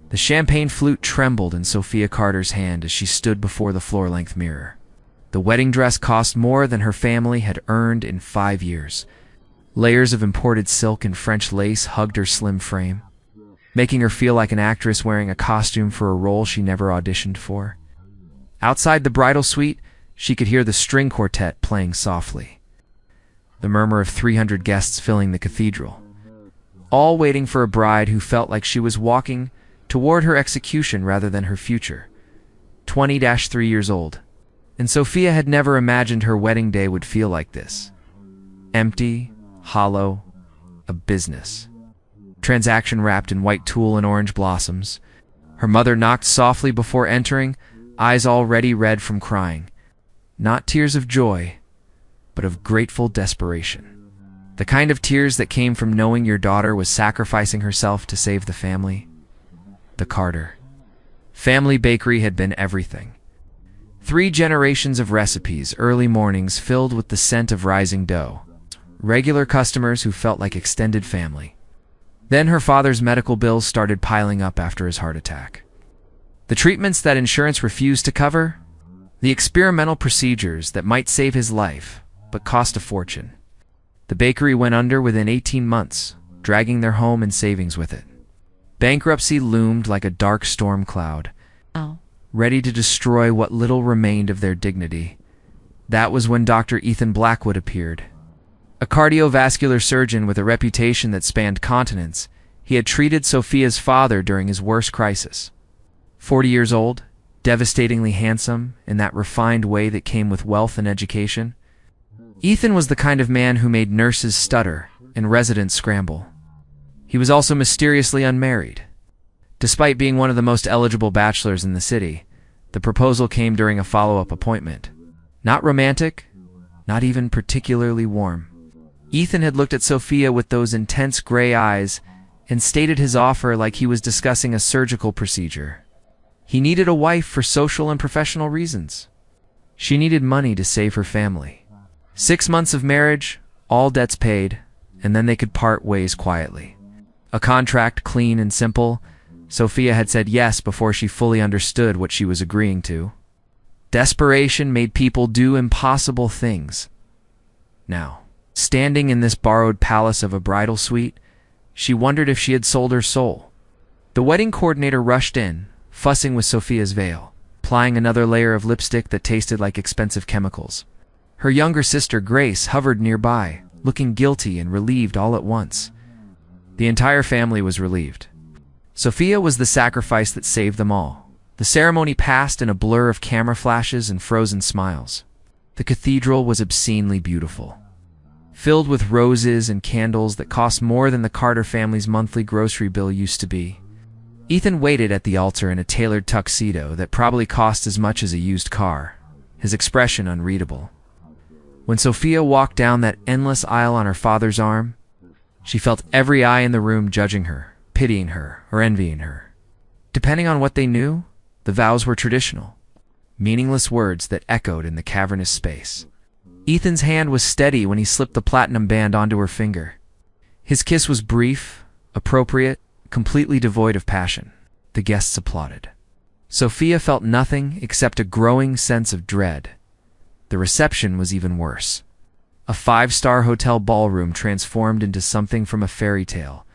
The champagne flute trembled in Sophia Carter's hand as she stood before the floor-length mirror. The wedding dress cost more than her family had earned in 5 years. Layers of imported silk and French lace hugged her slim frame, making her feel like an actress wearing a costume for a role she never auditioned for. Outside the bridal suite, she could hear the string quartet playing softly, the murmur of 300 guests filling the cathedral, all waiting for a bride who felt like she was walking toward her execution rather than her future. 20-3 years old, and Sophia had never imagined her wedding day would feel like this. Empty, hollow, a business transaction wrapped in white tulle and orange blossoms. Her mother knocked softly before entering, eyes already red from crying. Not tears of joy, but of grateful desperation. The kind of tears that came from knowing your daughter was sacrificing herself to save the family. The Carter family bakery had been everything. 3 generations of recipes, early mornings filled with the scent of rising dough, regular customers who felt like extended family. Then her father's medical bills started piling up after his heart attack. The treatments that insurance refused to cover, the experimental procedures that might save his life, but cost a fortune. The bakery went under within 18 months, dragging their home and savings with it. Bankruptcy loomed like a dark storm cloud, ready to destroy what little remained of their dignity. That was when Dr. Ethan Blackwood appeared. A cardiovascular surgeon with a reputation that spanned continents, he had treated Sophia's father during his worst crisis. 40 years old, devastatingly handsome in that refined way that came with wealth and education. Ethan was the kind of man who made nurses stutter and residents scramble. He was also mysteriously unmarried. Despite being one of the most eligible bachelors in the city, the proposal came during a follow-up appointment. Not romantic, not even particularly warm. Ethan had looked at Sophia with those intense gray eyes and stated his offer like he was discussing a surgical procedure. He needed a wife for social and professional reasons. She needed money to save her family. 6 months of marriage, all debts paid, and then they could part ways quietly. A contract clean and simple. Sophia had said yes before she fully understood what she was agreeing to. Desperation made people do impossible things. Now, standing in this borrowed palace of a bridal suite, she wondered if she had sold her soul. The wedding coordinator rushed in, fussing with Sophia's veil, applying another layer of lipstick that tasted like expensive chemicals. Her younger sister, Grace, hovered nearby, looking guilty and relieved all at once. The entire family was relieved. Sophia was the sacrifice that saved them all. The ceremony passed in a blur of camera flashes and frozen smiles. The cathedral was obscenely beautiful, filled with roses and candles that cost more than the Carter family's monthly grocery bill used to be. Ethan waited at the altar in a tailored tuxedo that probably cost as much as a used car, his expression unreadable. When Sophia walked down that endless aisle on her father's arm, she felt every eye in the room judging her, pitying her, or envying her. Depending on what they knew, the vows were traditional, meaningless words that echoed in the cavernous space. Ethan's hand was steady when he slipped the platinum band onto her finger. His kiss was brief, appropriate, completely devoid of passion. The guests applauded. Sophia felt nothing except a growing sense of dread. The reception was even worse. A 5-star hotel ballroom transformed into something from a fairy tale,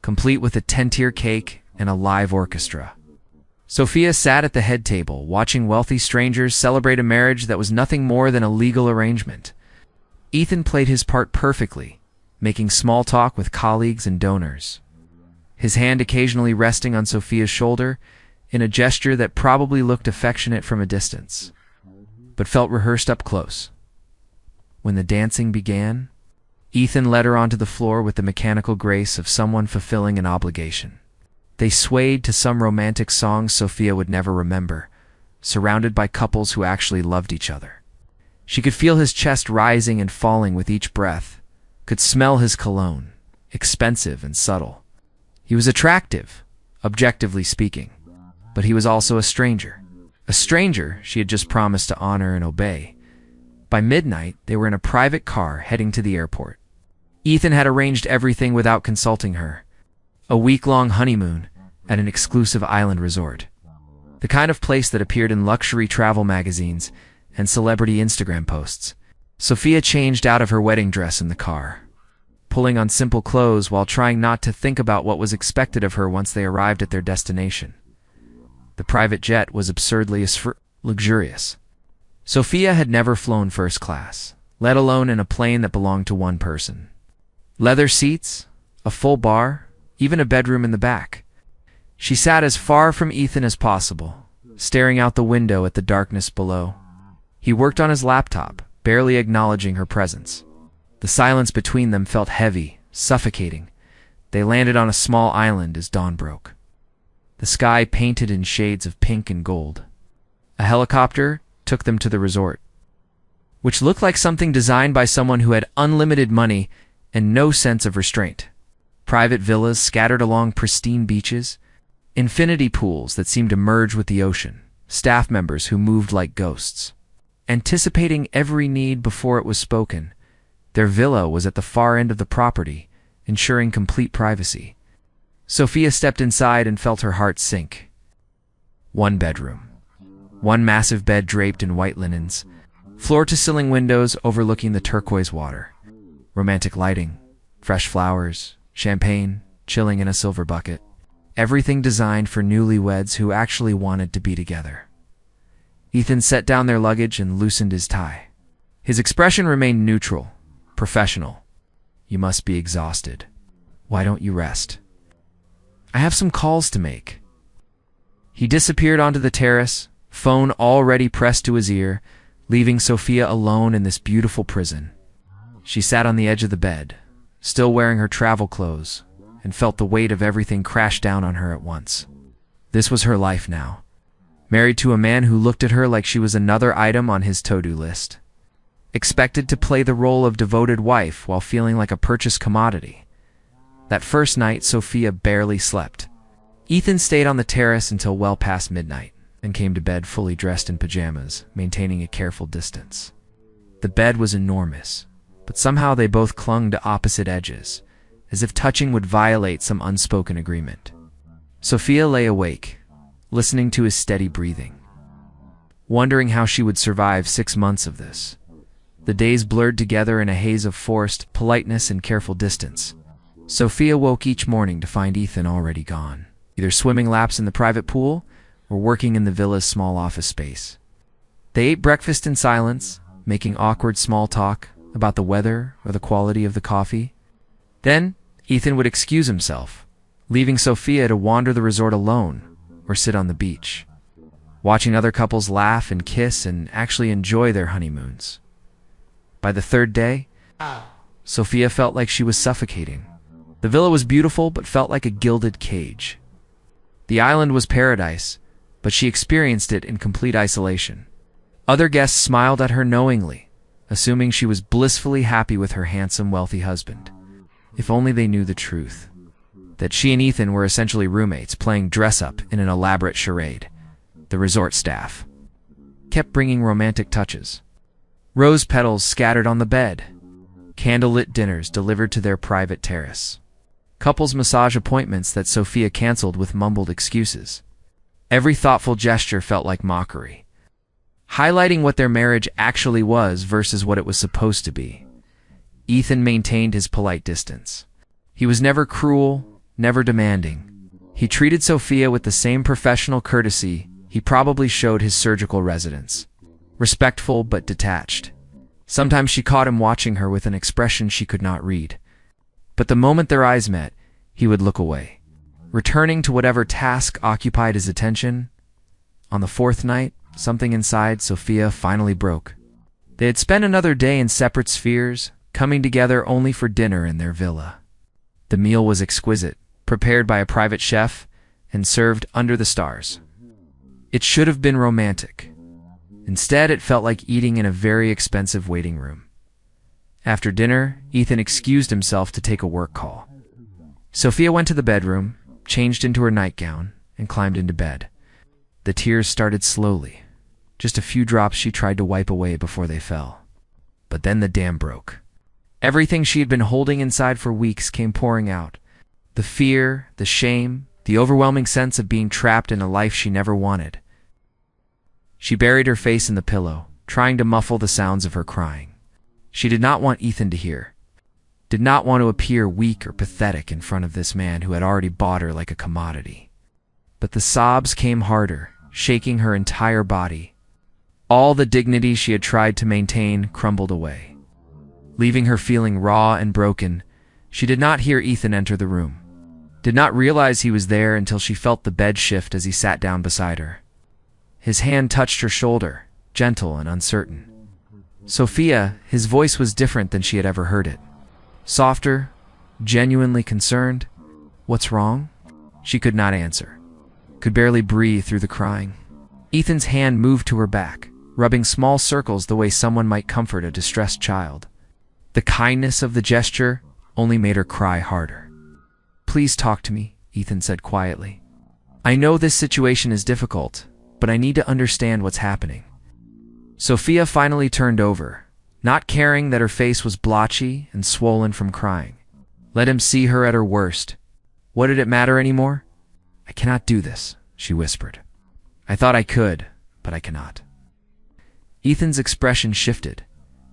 complete with a 10-tier cake and a live orchestra. Sophia sat at the head table, watching wealthy strangers celebrate a marriage that was nothing more than a legal arrangement. Ethan played his part perfectly, making small talk with colleagues and donors, his hand occasionally resting on Sophia's shoulder in a gesture that probably looked affectionate from a distance, but felt rehearsed up close. When the dancing began, Ethan led her onto the floor with the mechanical grace of someone fulfilling an obligation. They swayed to some romantic songs Sophia would never remember, surrounded by couples who actually loved each other. She could feel his chest rising and falling with each breath, could smell his cologne, expensive and subtle. He was attractive, objectively speaking, but he was also a stranger. A stranger she had just promised to honor and obey. By midnight, they were in a private car heading to the airport. Ethan had arranged everything without consulting her. A week-long honeymoon, at an exclusive island resort. The kind of place that appeared in luxury travel magazines and celebrity Instagram posts. Sophia changed out of her wedding dress in the car, pulling on simple clothes while trying not to think about what was expected of her once they arrived at their destination. The private jet was absurdly luxurious. Sophia had never flown first class, let alone in a plane that belonged to one person. Leather seats, a full bar, even a bedroom in the back. She sat as far from Ethan as possible, staring out the window at the darkness below. He worked on his laptop, barely acknowledging her presence. The silence between them felt heavy, suffocating. They landed on a small island as dawn broke. The sky painted in shades of pink and gold. A helicopter took them to the resort, which looked like something designed by someone who had unlimited money and no sense of restraint. Private villas scattered along pristine beaches, infinity pools that seemed to merge with the ocean, staff members who moved like ghosts. Anticipating every need before it was spoken, their villa was at the far end of the property, ensuring complete privacy. Sophia stepped inside and felt her heart sink. One bedroom. One massive bed draped in white linens, floor-to-ceiling windows overlooking the turquoise water. Romantic lighting, fresh flowers, champagne, chilling in a silver bucket. Everything designed for newlyweds who actually wanted to be together. Ethan set down their luggage and loosened his tie. His expression remained neutral, professional. "You must be exhausted. Why don't you rest?" "I have some calls to make." He disappeared onto the terrace, phone already pressed to his ear, leaving Sophia alone in this beautiful prison. She sat on the edge of the bed, still wearing her travel clothes, and felt the weight of everything crash down on her at once. This was her life now. Married to a man who looked at her like she was another item on his to-do list. Expected to play the role of devoted wife while feeling like a purchased commodity. That first night, Sophia barely slept. Ethan stayed on the terrace until well past midnight, and came to bed fully dressed in pajamas, maintaining a careful distance. The bed was enormous, but somehow they both clung to opposite edges, as if touching would violate some unspoken agreement. Sophia lay awake, listening to his steady breathing, wondering how she would survive 6 months of this. The days blurred together in a haze of forced politeness and careful distance. Sophia woke each morning to find Ethan already gone, either swimming laps in the private pool or working in the villa's small office space. They ate breakfast in silence, making awkward small talk about the weather or the quality of the coffee. Then, Ethan would excuse himself, leaving Sophia to wander the resort alone or sit on the beach, watching other couples laugh and kiss and actually enjoy their honeymoons. By the third day, Sophia felt like she was suffocating. The villa was beautiful but felt like a gilded cage. The island was paradise, but she experienced it in complete isolation. Other guests smiled at her knowingly, assuming she was blissfully happy with her handsome, wealthy husband. If only they knew the truth. That she and Ethan were essentially roommates playing dress-up in an elaborate charade. The resort staff kept bringing romantic touches. Rose petals scattered on the bed. Candlelit dinners delivered to their private terrace. Couples massage appointments that Sophia canceled with mumbled excuses. Every thoughtful gesture felt like mockery, highlighting what their marriage actually was versus what it was supposed to be. Ethan maintained his polite distance. He was never cruel, never demanding. He treated Sophia with the same professional courtesy he probably showed his surgical residents. Respectful but detached. Sometimes she caught him watching her with an expression she could not read. But the moment their eyes met, he would look away, returning to whatever task occupied his attention. On the fourth night, something inside Sophia finally broke. They had spent another day in separate spheres, coming together only for dinner in their villa. The meal was exquisite, prepared by a private chef, and served under the stars. It should have been romantic. Instead, it felt like eating in a very expensive waiting room. After dinner, Ethan excused himself to take a work call. Sophia went to the bedroom, changed into her nightgown, and climbed into bed. The tears started slowly. Just a few drops she tried to wipe away before they fell. But then the dam broke. Everything she had been holding inside for weeks came pouring out. The fear, the shame, the overwhelming sense of being trapped in a life she never wanted. She buried her face in the pillow, trying to muffle the sounds of her crying. She did not want Ethan to hear, did not want to appear weak or pathetic in front of this man who had already bought her like a commodity. But the sobs came harder, shaking her entire body. All the dignity she had tried to maintain crumbled away. Leaving her feeling raw and broken, she did not hear Ethan enter the room, did not realize he was there until she felt the bed shift as he sat down beside her. His hand touched her shoulder, gentle and uncertain. Sophia, his voice was different than she had ever heard it. Softer, genuinely concerned. What's wrong? She could not answer, could barely breathe through the crying. Ethan's hand moved to her back, rubbing small circles the way someone might comfort a distressed child. The kindness of the gesture only made her cry harder. Please talk to me, Ethan said quietly. I know this situation is difficult, but I need to understand what's happening. Sophia finally turned over, not caring that her face was blotchy and swollen from crying. Let him see her at her worst. What did it matter anymore? I cannot do this, she whispered. I thought I could, but I cannot. Ethan's expression shifted,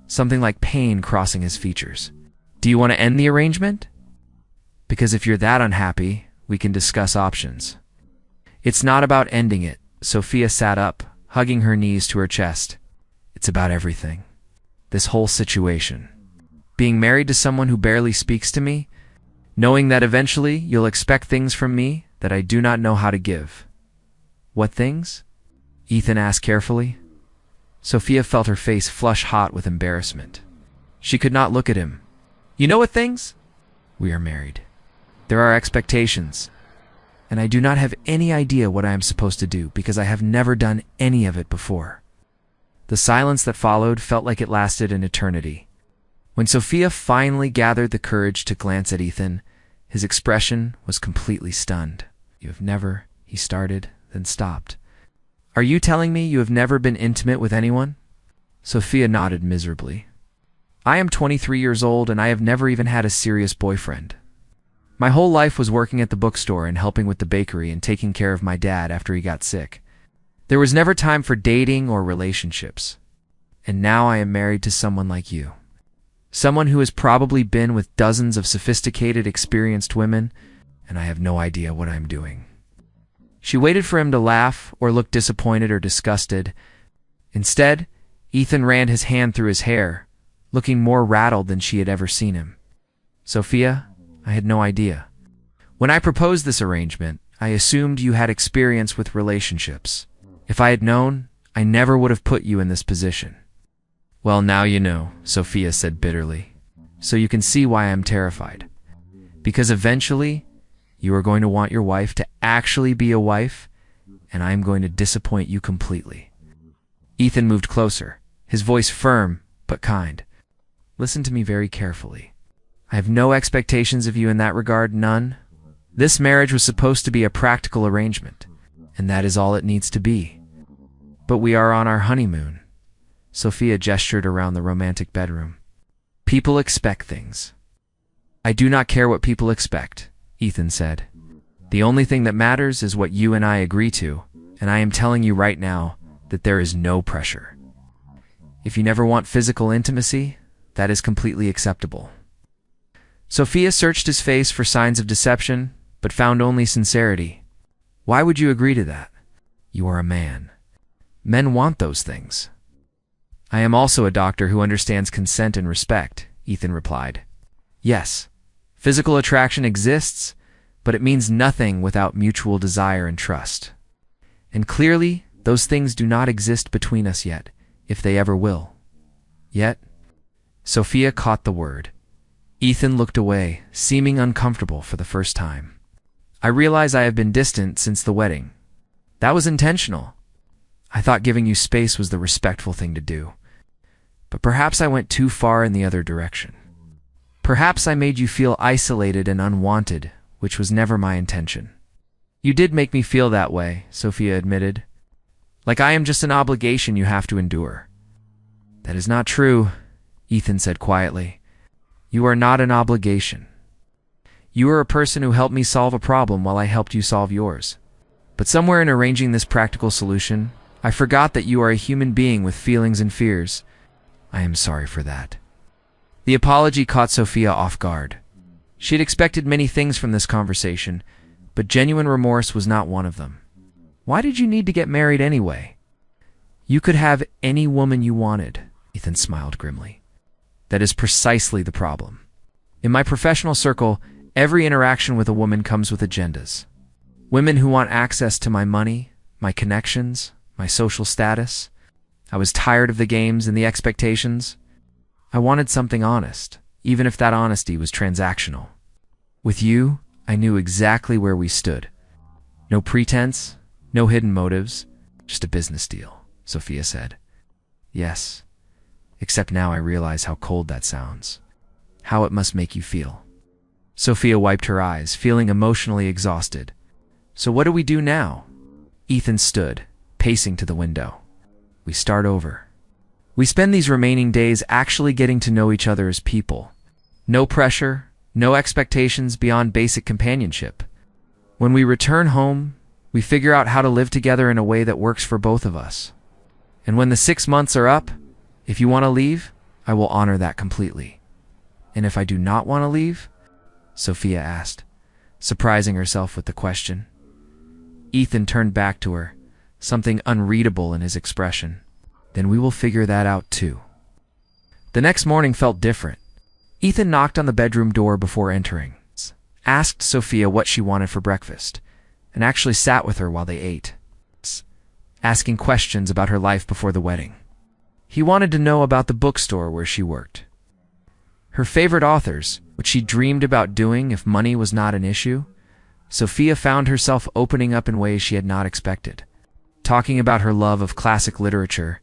something like pain crossing his features. Do you want to end the arrangement? Because if you're that unhappy, we can discuss options. It's not about ending it. Sophia sat up, hugging her knees to her chest. It's about everything. This whole situation. Being married to someone who barely speaks to me, knowing that eventually you'll expect things from me that I do not know how to give. What things? Ethan asked carefully. Sophia felt her face flush hot with embarrassment. She could not look at him. You know what things? We are married. There are expectations, and I do not have any idea what I am supposed to do because I have never done any of it before. The silence that followed felt like it lasted an eternity. When Sophia finally gathered the courage to glance at Ethan, his expression was completely stunned. You have never, he started, then stopped. Are you telling me you have never been intimate with anyone? Sophia nodded miserably. I am 23 years old and I have never even had a serious boyfriend. My whole life was working at the bookstore and helping with the bakery and taking care of my dad after he got sick. There was never time for dating or relationships. And now I am married to someone like you. Someone who has probably been with dozens of sophisticated, experienced women, and I have no idea what I'm doing. She waited for him to laugh or look disappointed or disgusted. Instead, Ethan ran his hand through his hair, looking more rattled than she had ever seen him. Sophia, I had no idea. When I proposed this arrangement, I assumed you had experience with relationships. If I had known, I never would have put you in this position. Well, now you know, Sophia said bitterly. So you can see why I'm terrified. Because eventually, you are going to want your wife to actually be a wife, and I am going to disappoint you completely. Ethan moved closer, his voice firm but kind. Listen to me very carefully. I have no expectations of you in that regard, none. This marriage was supposed to be a practical arrangement, and that is all it needs to be. But we are on our honeymoon. Sophia gestured around the romantic bedroom. People expect things. I do not care what people expect, Ethan said. The only thing that matters is what you and I agree to, and I am telling you right now that there is no pressure. If you never want physical intimacy, that is completely acceptable. Sophia searched his face for signs of deception, but found only sincerity. Why would you agree to that? You are a man. Men want those things. I am also a doctor who understands consent and respect, Ethan replied. Yes, physical attraction exists, but it means nothing without mutual desire and trust. And clearly, those things do not exist between us yet, if they ever will. Yet, Sophia caught the word. Ethan looked away, seeming uncomfortable for the first time. I realize I have been distant since the wedding. That was intentional. I thought giving you space was the respectful thing to do. But perhaps I went too far in the other direction. Perhaps I made you feel isolated and unwanted, which was never my intention. You did make me feel that way, Sophia admitted. Like I am just an obligation you have to endure. That is not true, Ethan said quietly. You are not an obligation. You are a person who helped me solve a problem while I helped you solve yours. But somewhere in arranging this practical solution, I forgot that you are a human being with feelings and fears. I am sorry for that." The apology caught Sophia off guard. She had expected many things from this conversation, but genuine remorse was not one of them. "Why did you need to get married anyway?" "You could have any woman you wanted," Ethan smiled grimly. "That is precisely the problem. In my professional circle, every interaction with a woman comes with agendas. Women who want access to my money, my connections, my social status. I was tired of the games and the expectations. I wanted something honest, even if that honesty was transactional. With you, I knew exactly where we stood. No pretense, no hidden motives, just a business deal," Sophia said. "Yes, except now I realize how cold that sounds. How it must make you feel." Sophia wiped her eyes, feeling emotionally exhausted. "So what do we do now?" Ethan stood, pacing to the window. "We start over. We spend these remaining days actually getting to know each other as people. No pressure, no expectations beyond basic companionship. When we return home, we figure out how to live together in a way that works for both of us. And when the 6 months are up, if you want to leave, I will honor that completely." "And if I do not want to leave?" Sophia asked, surprising herself with the question. Ethan turned back to her, something unreadable in his expression. "Then we will figure that out too." The next morning felt different. Ethan knocked on the bedroom door before entering, asked Sophia what she wanted for breakfast, and actually sat with her while they ate, asking questions about her life before the wedding. He wanted to know about the bookstore where she worked, her favorite authors, what she dreamed about doing if money was not an issue. Sophia found herself opening up in ways she had not expected, talking about her love of classic literature,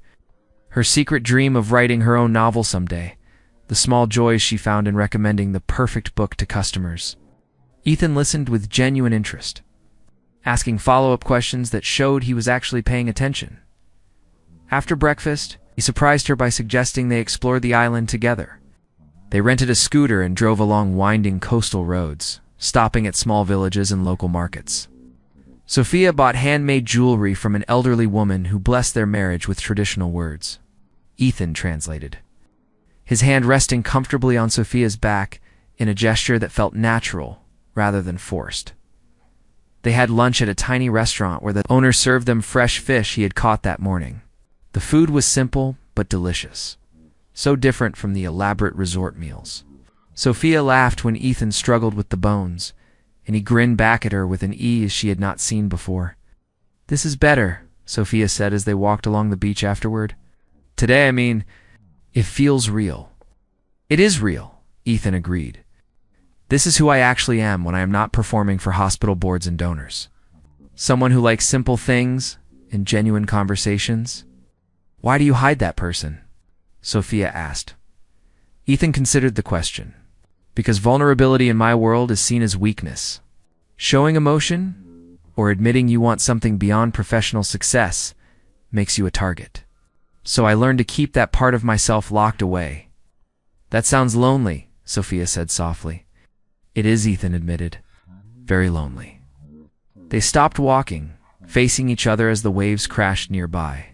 her secret dream of writing her own novel someday, the small joys she found in recommending the perfect book to customers. Ethan listened with genuine interest, asking follow-up questions that showed he was actually paying attention. After breakfast, he surprised her by suggesting they explore the island together. They rented a scooter and drove along winding coastal roads, stopping at small villages and local markets. Sophia bought handmade jewelry from an elderly woman who blessed their marriage with traditional words. Ethan translated, his hand resting comfortably on Sophia's back in a gesture that felt natural rather than forced. They had lunch at a tiny restaurant where the owner served them fresh fish he had caught that morning. The food was simple but delicious, so different from the elaborate resort meals. Sophia laughed when Ethan struggled with the bones, and he grinned back at her with an ease she had not seen before. "This is better," Sophia said as they walked along the beach afterward. "Today, it feels real." "It is real," Ethan agreed. "This is who I actually am when I am not performing for hospital boards and donors. Someone who likes simple things and genuine conversations." "Why do you hide that person?" Sophia asked. Ethan considered the question. "Because vulnerability in my world is seen as weakness. Showing emotion, or admitting you want something beyond professional success, makes you a target. So I learned to keep that part of myself locked away." "That sounds lonely," Sophia said softly. "It is," Ethan admitted. "Very lonely." They stopped walking, facing each other as the waves crashed nearby.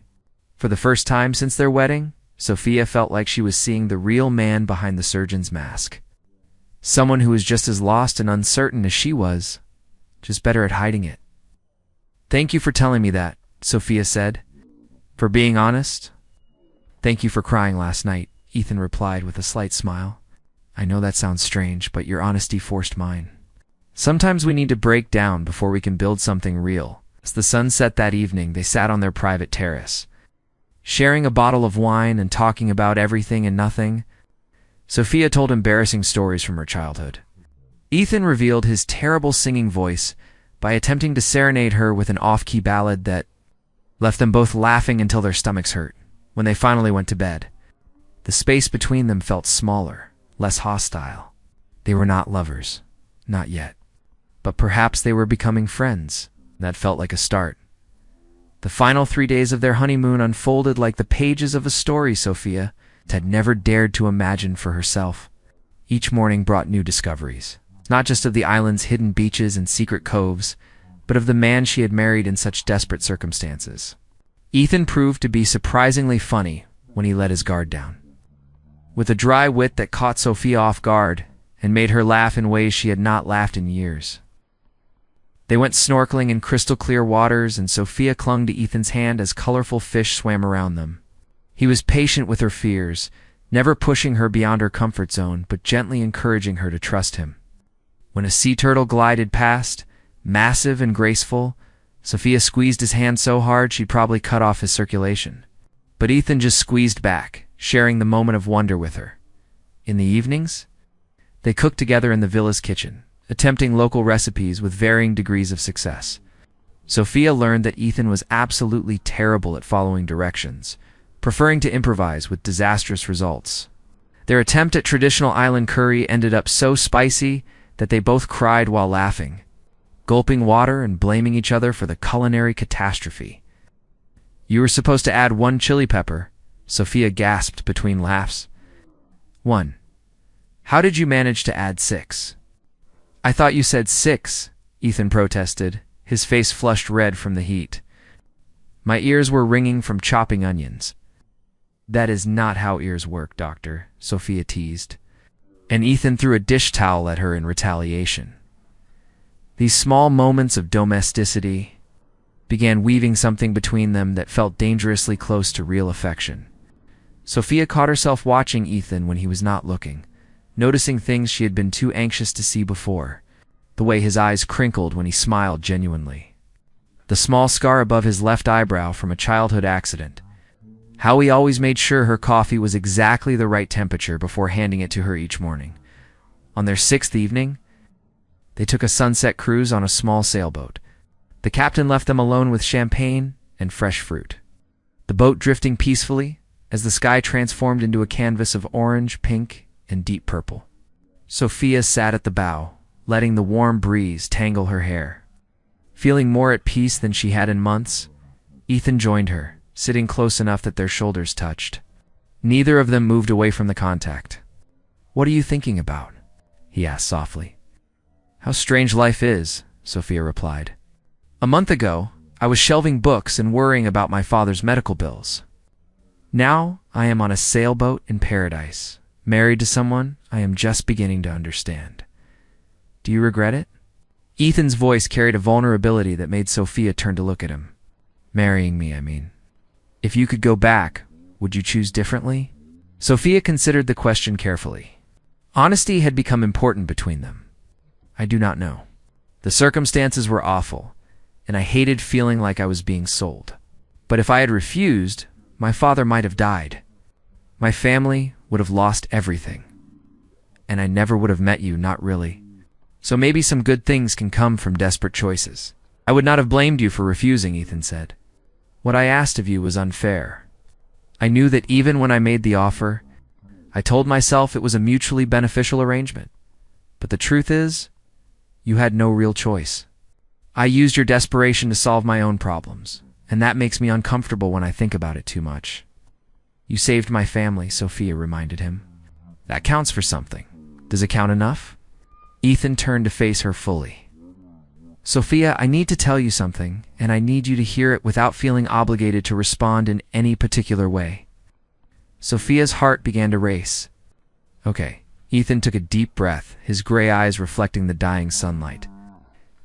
For the first time since their wedding, Sophia felt like she was seeing the real man behind the surgeon's mask. Someone who was just as lost and uncertain as she was, just better at hiding it. "Thank you for telling me that," Sophia said. "For being honest." "Thank you for crying last night," Ethan replied with a slight smile. "I know that sounds strange, but your honesty forced mine. Sometimes we need to break down before we can build something real." As the sun set that evening, they sat on their private terrace, sharing a bottle of wine and talking about everything and nothing. Sophia told embarrassing stories from her childhood. Ethan revealed his terrible singing voice by attempting to serenade her with an off-key ballad that left them both laughing until their stomachs hurt. When they finally went to bed, the space between them felt smaller, less hostile. They were not lovers, not yet. But perhaps they were becoming friends. That felt like a start. The final 3 days of their honeymoon unfolded like the pages of a story Sophia had never dared to imagine for herself. Each morning brought new discoveries. not just of the island's hidden beaches and secret coves, but of the man she had married in such desperate circumstances. Ethan proved to be surprisingly funny when he let his guard down. With a dry wit that caught Sophia off guard and made her laugh in ways she had not laughed in years. They went snorkeling in crystal-clear waters, and Sophia clung to Ethan's hand as colorful fish swam around them. He was patient with her fears, never pushing her beyond her comfort zone, but gently encouraging her to trust him. When a sea turtle glided past, massive and graceful, Sophia squeezed his hand so hard she'd probably cut off his circulation. But Ethan just squeezed back, sharing the moment of wonder with her. In the evenings, they cooked together in the villa's kitchen, attempting local recipes with varying degrees of success. Sophia learned that Ethan was absolutely terrible at following directions, preferring to improvise with disastrous results. Their attempt at traditional island curry ended up so spicy that they both cried while laughing, gulping water and blaming each other for the culinary catastrophe. "You were supposed to add 1 chili pepper," Sophia gasped between laughs. "1. How did you manage to add 6? "I thought you said 6, Ethan protested, his face flushed red from the heat. "My ears were ringing from chopping onions." "That is not how ears work, Doctor," Sophia teased, and Ethan threw a dish towel at her in retaliation. These small moments of domesticity began weaving something between them that felt dangerously close to real affection. Sophia caught herself watching Ethan when he was not looking, noticing things she had been too anxious to see before, the way his eyes crinkled when he smiled genuinely, the small scar above his left eyebrow from a childhood accident, how he always made sure her coffee was exactly the right temperature before handing it to her each morning. On their 6th evening, they took a sunset cruise on a small sailboat. The captain left them alone with champagne and fresh fruit, the boat drifting peacefully as the sky transformed into a canvas of orange, pink, and deep purple. Sophia sat at the bow, letting the warm breeze tangle her hair. Feeling more at peace than she had in months, Ethan joined her, sitting close enough that their shoulders touched. Neither of them moved away from the contact. "What are you thinking about?" he asked softly. "How strange life is," Sophia replied. "A month ago, I was shelving books and worrying about my father's medical bills. Now, I am on a sailboat in paradise, married to someone I am just beginning to understand. Do you regret it?" Ethan's voice carried a vulnerability that made Sophia turn to look at him. "Marrying me, I mean. If you could go back, would you choose differently?" Sophia considered the question carefully. Honesty had become important between them. "I do not know. The circumstances were awful, and I hated feeling like I was being sold. But if I had refused, my father might have died. My family would have lost everything. And I never would have met you, not really. So maybe some good things can come from desperate choices." "I would not have blamed you for refusing," Ethan said. "What I asked of you was unfair. I knew that even when I made the offer, I told myself it was a mutually beneficial arrangement. But the truth is, you had no real choice. I used your desperation to solve my own problems, and that makes me uncomfortable when I think about it too much." "You saved my family," Sophia reminded him. "That counts for something. Does it count enough?" Ethan turned to face her fully. "Sophia, I need to tell you something, and I need you to hear it without feeling obligated to respond in any particular way." Sophia's heart began to race. "Okay." Ethan took a deep breath, his gray eyes reflecting the dying sunlight.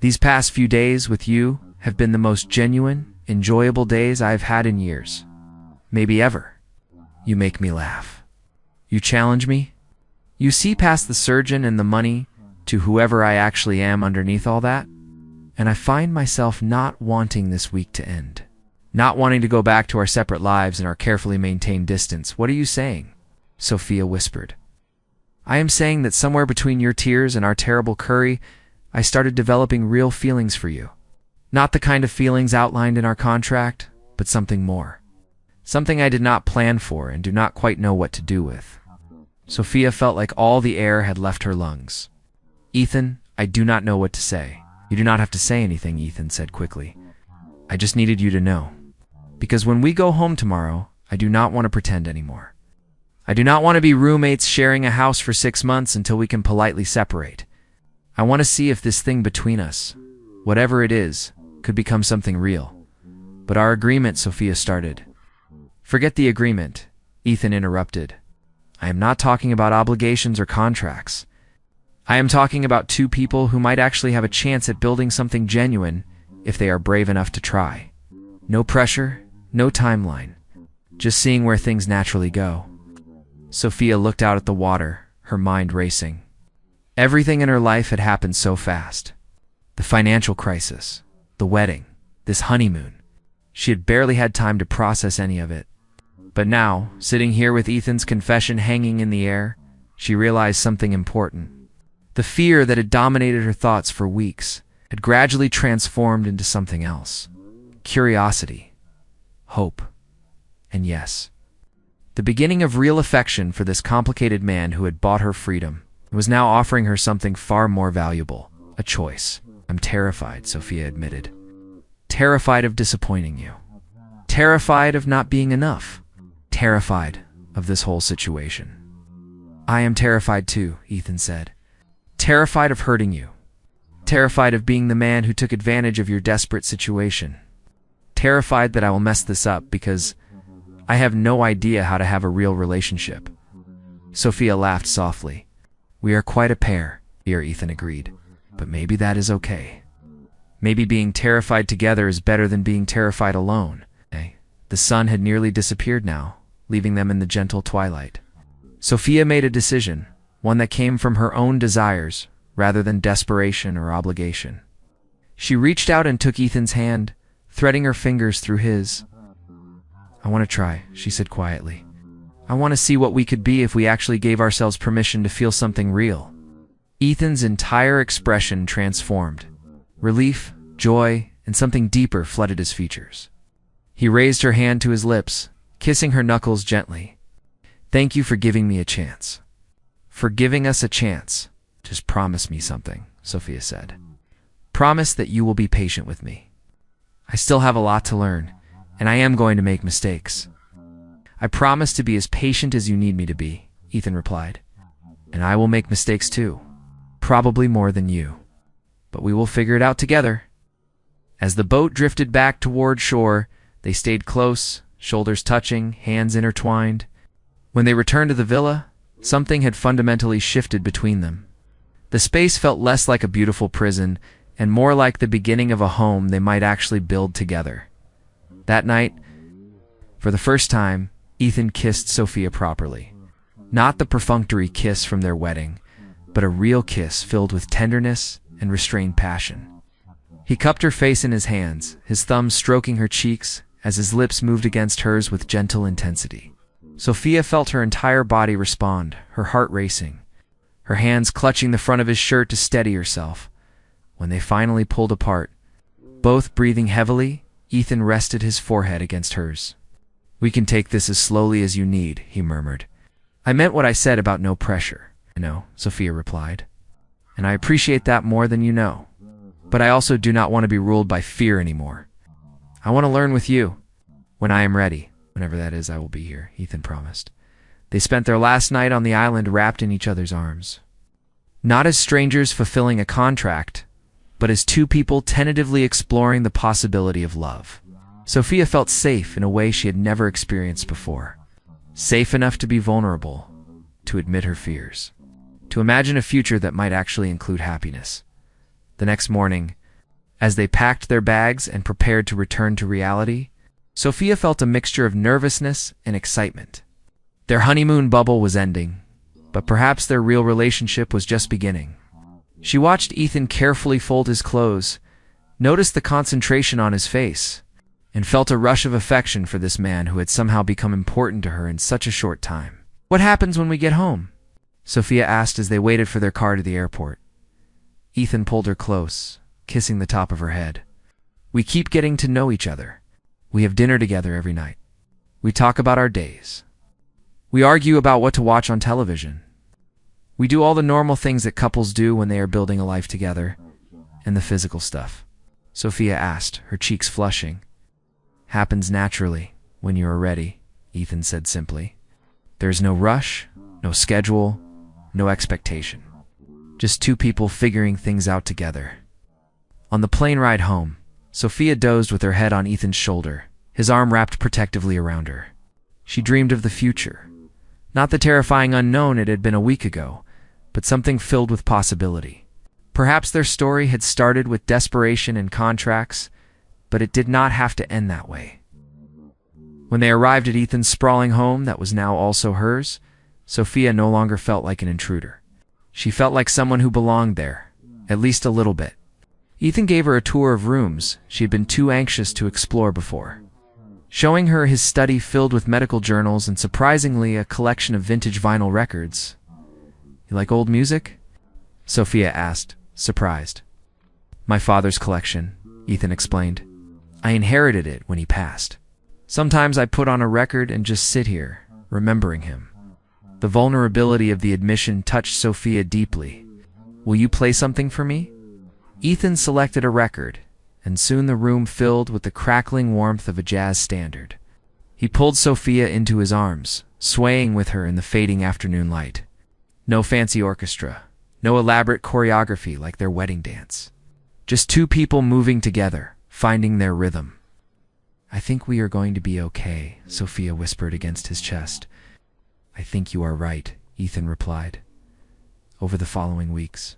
"These past few days with you have been the most genuine, enjoyable days I've had in years. Maybe ever. You make me laugh. You challenge me. You see past the surgeon and the money to whoever I actually am underneath all that. And I find myself not wanting this week to end. Not wanting to go back to our separate lives and our carefully maintained distance. What are you saying?" Sophia whispered. "I am saying that somewhere between your tears and our terrible curry, I started developing real feelings for you. Not the kind of feelings outlined in our contract, but something more. Something I did not plan for and do not quite know what to do with." Sophia felt like all the air had left her lungs. "Ethan, I do not know what to say." "You do not have to say anything," Ethan said quickly. "I just needed you to know. Because when we go home tomorrow, I do not want to pretend anymore. I do not want to be roommates sharing a house for 6 months until we can politely separate. I want to see if this thing between us, whatever it is, could become something real. But our agreement, Sophia started. Forget the agreement, Ethan interrupted. I am not talking about obligations or contracts. I am talking about two people who might actually have a chance at building something genuine if they are brave enough to try. No pressure, no timeline. Just seeing where things naturally go. Sophia looked out at the water, her mind racing. Everything in her life had happened so fast. The financial crisis, the wedding, this honeymoon. She had barely had time to process any of it. But now, sitting here with Ethan's confession hanging in the air, she realized something important. The fear that had dominated her thoughts for weeks had gradually transformed into something else. Curiosity, hope, and yes, the beginning of real affection for this complicated man who had bought her freedom and was now offering her something far more valuable, a choice. I'm terrified, Sophia admitted. Terrified of disappointing you. Terrified of not being enough. Terrified of this whole situation. I am terrified too, Ethan said. Terrified of hurting you. Terrified of being the man who took advantage of your desperate situation. Terrified that I will mess this up because I have no idea how to have a real relationship. Sophia laughed softly. We are quite a pair, here, Ethan agreed. But maybe that is okay. Maybe being terrified together is better than being terrified alone. The sun had nearly disappeared now, leaving them in the gentle twilight. Sophia made a decision, one that came from her own desires, rather than desperation or obligation. She reached out and took Ethan's hand, threading her fingers through his. I want to try, she said quietly. I want to see what we could be if we actually gave ourselves permission to feel something real. Ethan's entire expression transformed. Relief, joy, and something deeper flooded his features. He raised her hand to his lips, kissing her knuckles gently. Thank you for giving me a chance. For giving us a chance. Just promise me something, Sophia said. Promise that you will be patient with me. I still have a lot to learn, and I am going to make mistakes. I promise to be as patient as you need me to be, Ethan replied. And I will make mistakes too. Probably more than you. But we will figure it out together. As the boat drifted back toward shore, they stayed close, shoulders touching, hands intertwined. When they returned to the villa, something had fundamentally shifted between them. The space felt less like a beautiful prison and more like the beginning of a home they might actually build together. That night, for the first time, Ethan kissed Sophia properly. Not the perfunctory kiss from their wedding, but a real kiss filled with tenderness and restrained passion. He cupped her face in his hands, his thumbs stroking her cheeks as his lips moved against hers with gentle intensity. Sophia felt her entire body respond, her heart racing, her hands clutching the front of his shirt to steady herself. When they finally pulled apart, both breathing heavily, Ethan rested his forehead against hers. We can take this as slowly as you need, he murmured. I meant what I said about no pressure. I know, Sophia replied. And I appreciate that more than you know. But I also do not want to be ruled by fear anymore. I want to learn with you. When I am ready, whenever that is, I will be here, Ethan promised. They spent their last night on the island wrapped in each other's arms. Not as strangers fulfilling a contract, but as two people tentatively exploring the possibility of love. Sophia felt safe in a way she had never experienced before. Safe enough to be vulnerable, to admit her fears, to imagine a future that might actually include happiness. The next morning, as they packed their bags and prepared to return to reality, Sophia felt a mixture of nervousness and excitement. Their honeymoon bubble was ending, but perhaps their real relationship was just beginning. She watched Ethan carefully fold his clothes, noticed the concentration on his face, and felt a rush of affection for this man who had somehow become important to her in such a short time. What happens when we get home? Sophia asked as they waited for their car to the airport. Ethan pulled her close, kissing the top of her head. We keep getting to know each other. We have dinner together every night. We talk about our days. We argue about what to watch on television. We do all the normal things that couples do when they are building a life together, and the physical stuff. Sophia asked, her cheeks flushing. Happens naturally, when you are ready, Ethan said simply. There is no rush, no schedule, no expectation. just two people figuring things out together. On the plane ride home, Sophia dozed with her head on Ethan's shoulder, his arm wrapped protectively around her. She dreamed of the future. Not the terrifying unknown it had been a week ago, but something filled with possibility. Perhaps their story had started with desperation and contracts, but it did not have to end that way. When they arrived at Ethan's sprawling home that was now also hers, Sophia no longer felt like an intruder. She felt like someone who belonged there, at least a little bit. Ethan gave her a tour of rooms she had been too anxious to explore before. Showing her his study filled with medical journals and surprisingly a collection of vintage vinyl records. "You like old music?" Sophia asked, surprised. "My father's collection," Ethan explained. "I inherited it when he passed. Sometimes I put on a record and just sit here, remembering him." The vulnerability of the admission touched Sophia deeply. "Will you play something for me?" Ethan selected a record, and soon the room filled with the crackling warmth of a jazz standard. He pulled Sophia into his arms, swaying with her in the fading afternoon light. No fancy orchestra, no elaborate choreography like their wedding dance. Just two people moving together, finding their rhythm. "I think we are going to be okay," Sophia whispered against his chest. "I think you are right," Ethan replied. Over the following weeks,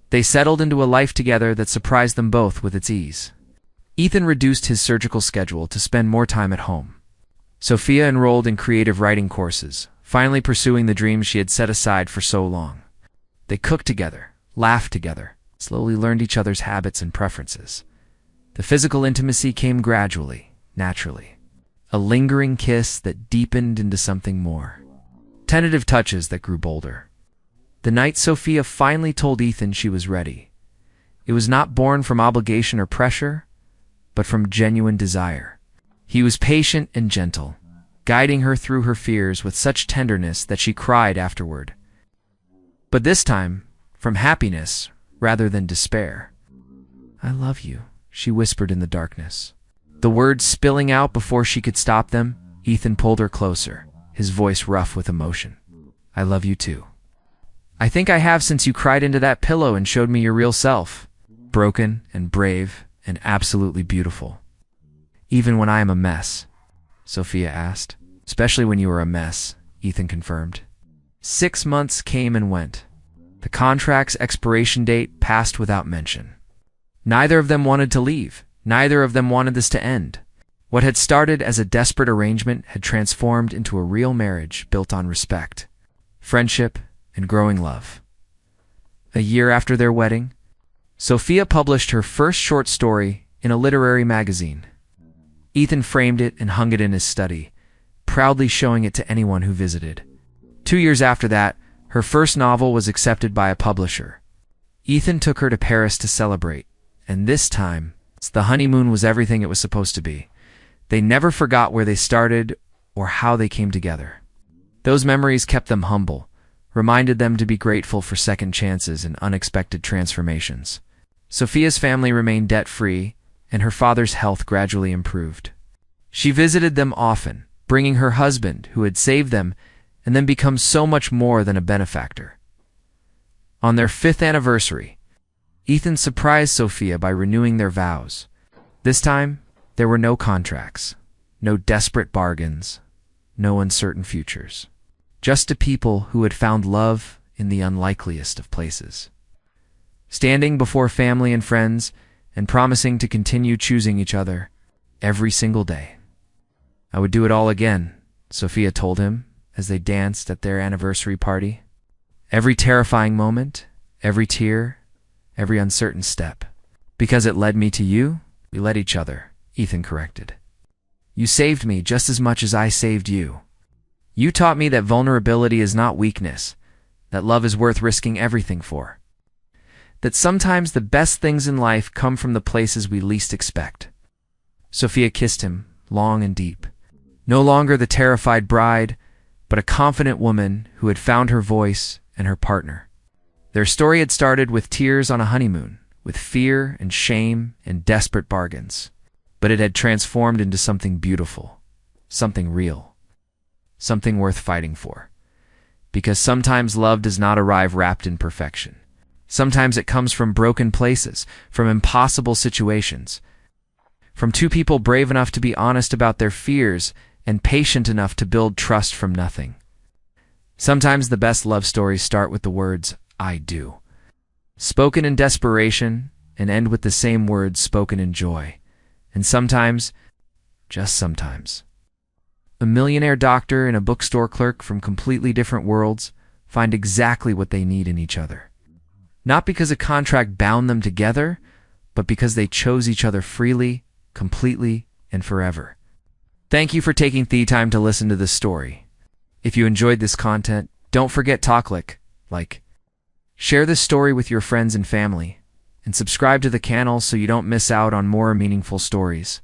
they settled into a life together that surprised them both with its ease. Ethan reduced his surgical schedule to spend more time at home. Sophia enrolled in creative writing courses, finally pursuing the dreams she had set aside for so long. They cooked together, laughed together, slowly learned each other's habits and preferences. The physical intimacy came gradually, naturally. A lingering kiss that deepened into something more. Tentative touches that grew bolder. The night Sophia finally told Ethan she was ready, it was not born from obligation or pressure, but from genuine desire. He was patient and gentle, guiding her through her fears with such tenderness that she cried afterward. But this time, from happiness rather than despair. "I love you," she whispered in the darkness. The words spilling out before she could stop them, Ethan pulled her closer, his voice rough with emotion. "I love you too. I think I have since you cried into that pillow and showed me your real self. Broken and brave and absolutely beautiful." "Even when I am a mess?" Sophia asked. "Especially when you are a mess," Ethan confirmed. 6 months came and went. The contract's expiration date passed without mention. Neither of them wanted to leave. Neither of them wanted this to end. What had started as a desperate arrangement had transformed into a real marriage built on respect, friendship, and growing love. A year after their wedding, Sophia published her first short story in a literary magazine. Ethan framed it and hung it in his study, proudly showing it to anyone who visited. 2 years after that, her first novel was accepted by a publisher. Ethan took her to Paris to celebrate, and this time, the honeymoon was everything it was supposed to be. They never forgot where they started or how they came together. Those memories kept them humble, reminded them to be grateful for second chances and unexpected transformations. Sophia's family remained debt-free, and her father's health gradually improved. She visited them often, bringing her husband, who had saved them, and then become so much more than a benefactor. On their 5th anniversary, Ethan surprised Sophia by renewing their vows. This time, there were no contracts, no desperate bargains, no uncertain futures. Just a people who had found love in the unlikeliest of places. Standing before family and friends and promising to continue choosing each other every single day. "I would do it all again," Sophia told him as they danced at their anniversary party. "Every terrifying moment, every tear, every uncertain step. Because it led me to you, we led each other," Ethan corrected. "You saved me just as much as I saved you. You taught me that vulnerability is not weakness, that love is worth risking everything for. That sometimes the best things in life come from the places we least expect." Sophia kissed him, long and deep. No longer the terrified bride, but a confident woman who had found her voice and her partner. Their story had started with tears on a honeymoon, with fear and shame and desperate bargains. But it had transformed into something beautiful, something real. Something worth fighting for. Because sometimes love does not arrive wrapped in perfection. Sometimes it comes from broken places, from impossible situations, from two people brave enough to be honest about their fears and patient enough to build trust from nothing. Sometimes the best love stories start with the words, "I do," spoken in desperation, and end with the same words spoken in joy. And sometimes, just sometimes, a millionaire doctor and a bookstore clerk from completely different worlds find exactly what they need in each other. Not because a contract bound them together, but because they chose each other freely, completely, and forever. Thank you for taking the time to listen to this story. If you enjoyed this content, don't forget to like, share this story with your friends and family, and subscribe to the channel so you don't miss out on more meaningful stories.